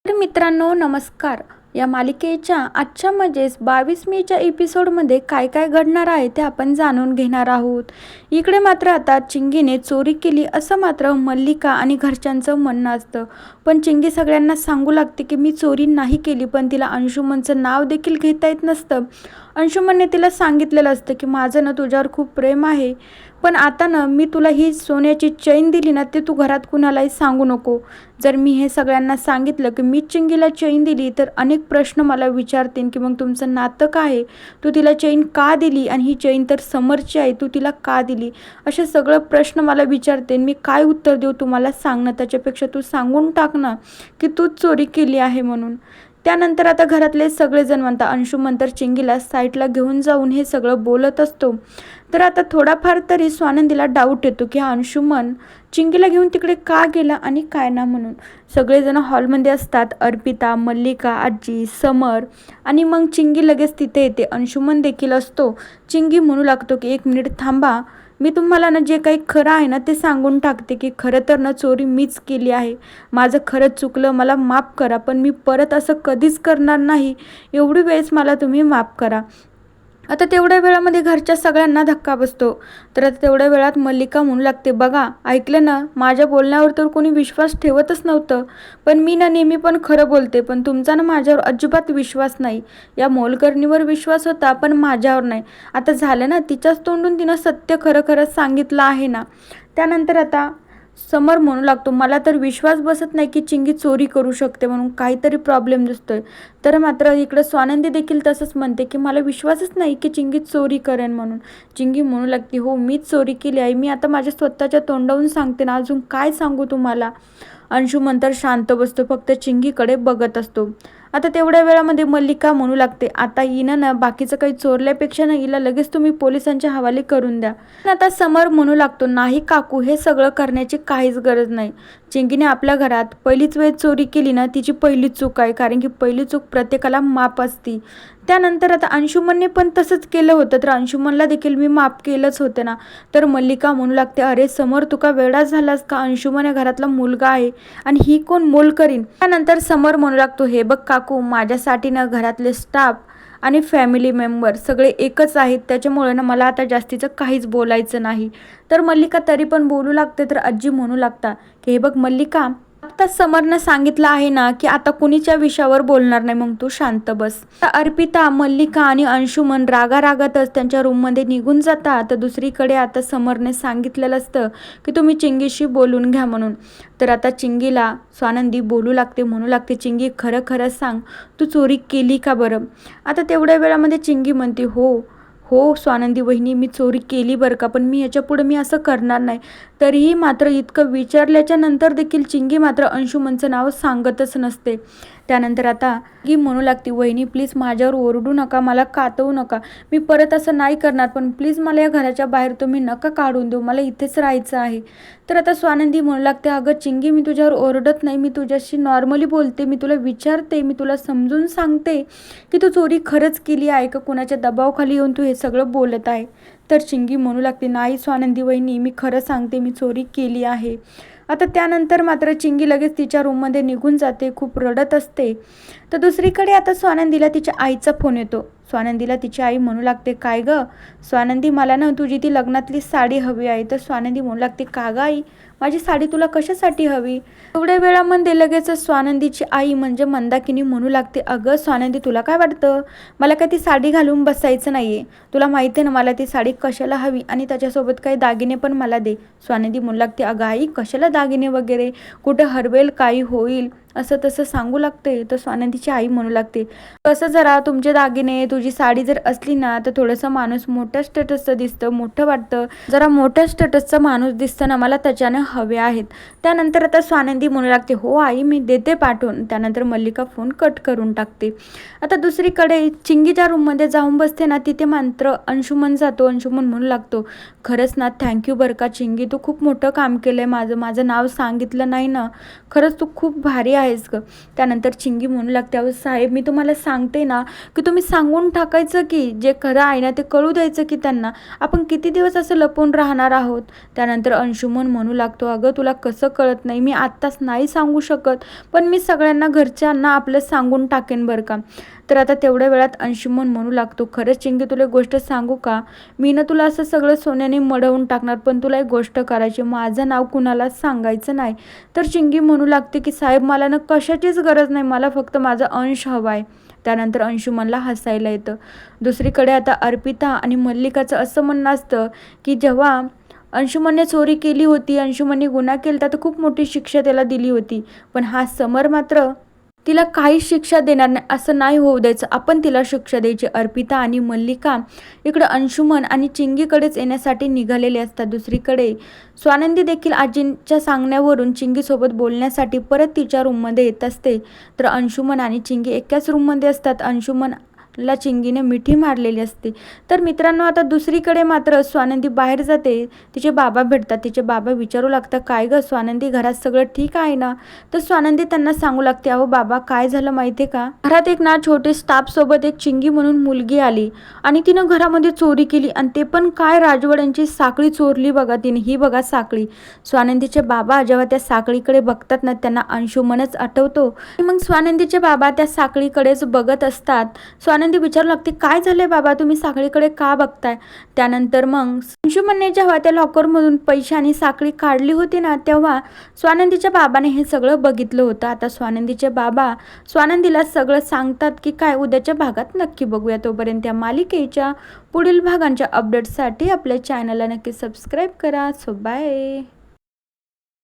तर मित्रांनो नमस्कार. या मालिकेच्या आजच्या म्हणजेच 22 मेच्या एपिसोडमध्ये काय काय घडणार आहे ते आपण जाणून घेणार आहोत. इकडे मात्र आता चिंगीने चोरी केली असं मात्र मल्लिका आणि घरच्यांचं म्हणणं असतं. पण चिंगी सगळ्यांना सांगू लागते की मी चोरी नाही केली, पण तिला अंशुमनचं नाव देखील घेता येत नसतं. अंशुमनने तिला सांगितलेलं असतं की माझं ना तुझ्यावर खूप प्रेम आहे, पण आता ना मी तुला ही सोन्याची चैन दिली ना ते तू घरात कुणालाही सांगू नको. जर मी हे सगळ्यांना सांगितलं की मी चिंगीला चैन दिली तर अनेक प्रश्न मला विचारतील की मग तुमचं नातं काय आहे, तू तिला चैन का दिली आणि ही चैन तर समरची आहे, तू तिला का दिली, असे सगळं प्रश्न मला विचारते. मी काय उत्तर देऊ तुम्हाला सांग ना. त्याच्यापेक्षा तू सांगून टाक ना की तूच चोरी केली आहे म्हणून. त्यानंतर आता घरातले सगळेजण म्हणतात अंशुमन तर चिंगीला साईडला घेऊन जाऊन हे सगळं बोलत असतो. तर आता थोडाफार तरी स्वानंदीला डाऊट येतो की हा अंशुमन चिंगीला घेऊन तिकडे का गेला आणि काय ना म्हणून. सगळेजण हॉलमध्ये असतात, अर्पिता, मल्लिका, आजी, समर आणि मग चिंगी लगेच तिथे येते. अंशुमन देखील असतो. चिंगी म्हणू लागतो की 1 मिनिट थांबा, मी तुम्हाला ना जे काही खरं आहे ना ते सांगून टाकते की खरं तर ना चोरी मीच केली आहे, माझं खरंच चुकलं, मला माफ करा, पण मी परत असं कधीच करणार नाही, एवढी वेळेस मला तुम्ही माफ करा. आता तेवढ्या वेळामध्ये घरच्या सगळ्यांना धक्का बसतो. तर आता तेवढ्या वेळात मल्लिका म्हणू लागते बघा ऐकलं ना, माझ्या बोलण्यावर तर कोणी विश्वास ठेवतच नव्हतं, पण मी ना नेहमी पण खरं बोलते, पण तुमचा ना माझ्यावर अजिबात विश्वास नाही. या मोलकरणीवर विश्वास होता पण माझ्यावर नाही. आता झालं ना, तिच्याच तोंडून तिनं सत्य खरं खरं सांगितलं आहे ना. त्यानंतर आता समर म्हणू लागतो मला तर विश्वास बसत नाही की चिंगी चोरी करू शकते, म्हणून काहीतरी प्रॉब्लेम दिसतोय. तर मात्र इकडं स्वानंदी देखील तसंच म्हणते की मला विश्वासच नाही की चिंगी चोरी करेन म्हणून. चिंगी म्हणू लागते हो मीच चोरी केली आहे, मी आता माझ्या स्वतःच्या तोंडावून सांगते ना, अजून काय सांगू तुम्हाला. अंशुमन तर शांत बसतो, फक्त चिंगीकडे बघत असतो. आता तेवढ्या वेळामध्ये मल्लिका म्हणू लागते आता हिनं ना बाकीचं काही चोरल्यापेक्षा ना हिला लगेच तुम्ही पोलिसांच्या हवाले करून द्या. आता समर म्हणू लागतो नाही काकू, हे सगळं करण्याची काहीच गरज नाही. चिंगीने आपल्या घरात पहिलीच वेळ चोरी केली ना, तिची पहिलीच चूक आहे, कारण की पहिली चूक प्रत्येकाला माफ असती. त्यानंतर आता अंशुमनने पण तसंच केलं होतं, तर अंशुमनला देखील मी माफ केलंच होतं ना. तर मल्लिका म्हणू लागते अरे समर तू का वेडा झालास का, अंशुमन या घरातला मुलगा आहे आणि ही कोण मोल करीन. त्यानंतर समर म्हणू लागतो हे बघ काकू, माझ्यासाठी ना घरातले स्टाफ आणि फॅमिली मेंबर सगळे एकच आहेत, त्याच्यामुळे ना मला आता जास्तीचं काहीच बोलायचं नाही. तर मल्लिका तरी पण बोलू लागते. तर आजी म्हणू लागता की हे बघ मल्लिका, आता समरनं सांगितलं आहे ना की आता कुणीच्या विषयावर बोलणार नाही, मग तू शांत बस. अर्पिता, मल्लिका आणि अंशुमन रागारागातच त्यांच्या रूममध्ये निघून जातात. तर दुसरीकडे आता समरने सांगितलेलं असतं की तुम्ही चिंगीशी बोलून घ्या म्हणून. तर आता चिंगीला स्वानंदी बोलू लागते, म्हणू लागते चिंगी खरं खरं सांग, तू चोरी केली का बरं. आता तेवढ्या वेळामध्ये चिंगी म्हणते हो हो स्वानंदी वहिनी, मी चोरी केली बरं का, पण मी याच्यापुढे मी असं करणार नाही. तरीही मात्र इतकं विचारल्याच्या नंतर देखील चिंगी मात्र अंशुमनचं नाव सांगतच नसते. त्यानंतर आता की म्हणू लागते वहिनी प्लीज माझ्यावर ओरडू नका, मला कातवू नका, मी परत असं नाही करणार, पण प्लीज मला या घराच्या बाहेर तुम्ही नका काढून देऊ, मला इथेच राहायचं आहे. तर आता स्वानंदी म्हणू लागते अगं चिंगी, मी तुझ्यावर ओरडत नाही, मी तुझ्याशी नॉर्मली बोलते, मी तुला विचारते, मी तुला समजून सांगते की तू चोरी खरंच केली आहे का, कुणाच्या दबावाखाली येऊन तू हे सगळं बोलत आहे. तर चिंगी म्हणू लागते नाही स्वानंदी वहिनी, मी खरं सांगते, मी चोरी केली आहे. आता त्यानंतर मात्र चिंगी लगेच तिच्या रूममध्ये निघून जाते, खूप रडत असते. तर दुसरीकडे आता स्वानंदीला तिच्या आईचा फोन येतो. स्वानंदीला तिची आई म्हणू लागते काय गं स्वानंदी, मला ना तुझी ती लग्नातली साडी हवी आहे. तर स्वानंदी म्हणू लागते का गं आई, माझी साडी तुला कशासाठी हवी. एवढ्या वेळामध्ये लगेच स्वानंदीची आई म्हणजे मंदाकिनी म्हणू लागते अगं स्वानंदी तुला काय वाटतं, मला काय ती साडी घालून बसायचं नाही आहे, तुला माहिती आहे ना मला ती साडी कशाला हवी आणि त्याच्यासोबत काही दागिने पण मला दे. स्वानंदी म्हणू लागते अगं आई कशाला दागिने वगैरे, कुठं हरवेल काही होईल असं तसं सांगू लागते. तर स्वानंदीची आई म्हणू लागते कसं जरा तुमचे दागिने तुझी साडी जर असली ना तर थोडंसं माणूस मोठ्या स्टेटसचं दिसतं, मोठं वाटतं, जरा मोठ्या स्टेटसचा माणूस दिसतं ना, मला त्याच्यानं हवे आहेत. त्यानंतर आता स्वानंदी म्हणू लागते हो आई मी देते पाठवून. त्यानंतर मल्लिका फोन कट करून टाकते. आता दुसरीकडे चिंगीच्या रूममध्ये जाऊन बसते ना, तिथे मात्र अंशुमन जातो. अंशुमन म्हणू लागतो खरंच ना थँक्यू बरं का चिंगी, तू खूप मोठं काम केलं आहे, माझं नाव सांगितलं नाही ना, खरंच तू खूप भारी आहेस ग. त्यानंतर चिंगी म्हणू लागते अहो साहेब मी तुम्हाला सांगते ना की तुम्ही सांगून टाकायचं की जे खरं आहे ना ते कळू द्यायचं की त्यांना, आपण किती दिवस असं लपून राहणार आहोत. त्यानंतर अंशुमन म्हणू लागतो लागतो. अगं तुला कसं कळत नाही, मी आत्ताच नाही सांगू शकत, पण मी सगळ्यांना घरच्यांना आपलं सांगून टाकेन बरं का. तर आता तेवढ्या वेळात अंशुमन म्हणू लागतो, खरंच चिंगी तुला गोष्ट सांगू का, मी ना तुला असं सगळं सोन्याने मडवून टाकणार, पण तुला एक गोष्ट करायची, माझं नाव कुणालाच सांगायचं नाही. तर चिंगी म्हणू लागते की साहेब मला ना कशाचीच गरज नाही, मला फक्त माझा अंश हवा आहे. त्यानंतर अंशुमनला हसायला येतं. दुसरीकडे आता अर्पिता आणि मल्लिकाचं असं म्हणणं असतं की जेव्हा अंशुमनने चोरी केली होती, अंशुमनने गुन्हा केला तर खूप मोठी शिक्षा त्याला दिली होती, पण हा समर मात्र तिला काही शिक्षा देणार नाही, असं नाही होऊ द्यायचं, आपण तिला शिक्षा द्यायची. अर्पिता आणि मल्लिका इकडं अंशुमन आणि चिंगीकडेच येण्यासाठी निघालेले असतात. दुसरीकडे स्वानंदी देखील आजींच्या सांगण्यावरून चिंगीसोबत बोलण्यासाठी परत तिच्या रूममध्ये येत असते. तर अंशुमन आणि चिंगी एकाच रूममध्ये असतात. अंशुमनला चिंगीने मिठी मारलेली असते. तर मित्रांनो, आता दुसरीकडे मात्र स्वानंदी बाहेर जाते. तिचे बाबा भेटतात. तिचे बाबा विचारू लागतात, काय गं स्वानंदी, घरात सगळं ठीक आहे ना? तर स्वानंदी त्यांना सांगू लागते, अहो बाबा काय झालं माहिती आहे का, घरात एक ना छोटे स्टाफसोबत एक चिंगी म्हणून मुलगी आली आणि तिनं घरामध्ये चोरी केली, आणि ते पण काय राजवाड्यांची साखळी चोरली बघा तिने, ही बघा साखळी. स्वानंदीचे बाबा जेव्हा त्या साखळीकडे बघतात ना, त्यांना अंशुमनच आठवतो. मग स्वानंदीचे बाबा त्या साखळीकडेच बघत असतात. स्वानंदी विचारू लागते, काय झालंय बाबा, तुम्ही साखळीकडे का बघताय? त्यानंतर मग अंशुमनने जेव्हा त्या लॉकरमधून पैसे आणि साखळी काढली होती ना, तेव्हा स्वानंदीच्या बाबाने हे सगळं बघितलं होतं. आता स्वानंदीचे बाबा स्वानंदीला सगळं सांगतात की काय, उद्याच्या भागात नक्की बघूया. तोपर्यंत त्या मालिकेच्या पुढील भागांच्या अपडेट्ससाठी आपल्या चॅनलला नक्की सबस्क्राईब करा. So bye.